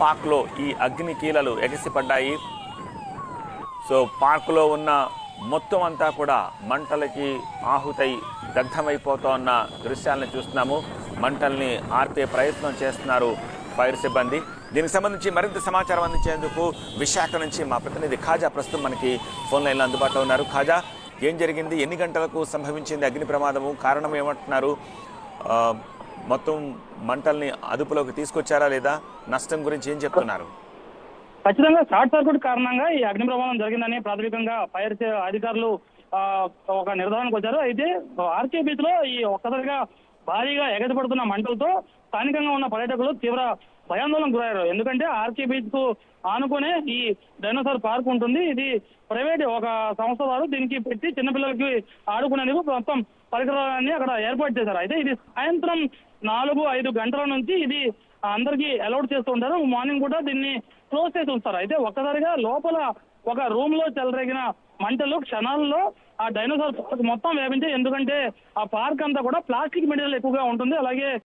పార్క్లో ఈ అగ్ని కీలలు ఎగసిపడ్డాయి. సో పార్కులో ఉన్న మొత్తం అంతా కూడా మంటలకి ఆహుతై దగ్ధమైపోతున్న దృశ్యాలను చూస్తున్నాము. మంటల్ని ఆర్పే ప్రయత్నం చేస్తున్నారు ఫైర్ సిబ్బంది. దీనికి సంబంధించి మరింత సమాచారం అందించేందుకు విశాఖ నుంచి మా ప్రతినిధి ఖాజా ప్రస్తుతం మనకి ఫోన్ లైన్లో అందుబాటులో ఉన్నారు. ఖాజా, ఏం జరిగింది? ఎన్ని గంటలకు సంభవించింది అగ్ని ప్రమాదము? కారణం ఏమంటున్నారు? మొత్తం మంటల్ని అదుపులోకి తీసుకొచ్చారా లేదా? నష్టం గురించి ఏం చెప్తున్నారు? ఖచ్చితంగా షార్ట్ సర్క్యూట్ కారణంగా ఈ అగ్ని ప్రమాదం జరిగిందని ప్రాథమికంగా ఫైర్ అధికారులు ఒక నిర్ధారణకు వచ్చారు. అయితే ఆర్కే బీచ్ లో ఈ ఒక్కసారిగా భారీగా ఎగసిపడుతున్న మంటలతో స్థానికంగా ఉన్న పర్యాటకులు తీవ్ర భయాందోళనకు గురయ్యారు. ఎందుకంటే ఆర్కే బీచ్ కు ఆనుకునే ఈ డైనోసార్ పార్క్ ఉంటుంది. ఇది ప్రైవేట్ ఒక సంస్థ వారు దీనికి పెట్టి చిన్నపిల్లలకి ఆడుకునేందుకు మొత్తం పరికరాలన్నీ అక్కడ ఏర్పాటు చేశారు. అయితే ఇది సాయంత్రం 4-5 గంటల నుంచి ఇది అందరికీ అలౌట్ చేస్తూ ఉంటారు. మార్నింగ్ కూడా దీన్ని క్లోజ్ చేసి ఉంచుతారు. అయితే ఒక్కసారిగా లోపల ఒక రూమ్ లో చెలరేగిన మంటలు క్షణాల్లో ఆ డైనోసార్ పార్క్ మొత్తం వ్యాపించాయి. ఎందుకంటే ఆ పార్క్ అంతా కూడా ప్లాస్టిక్ మెటీరియల్ ఎక్కువగా ఉంటుంది. అలాగే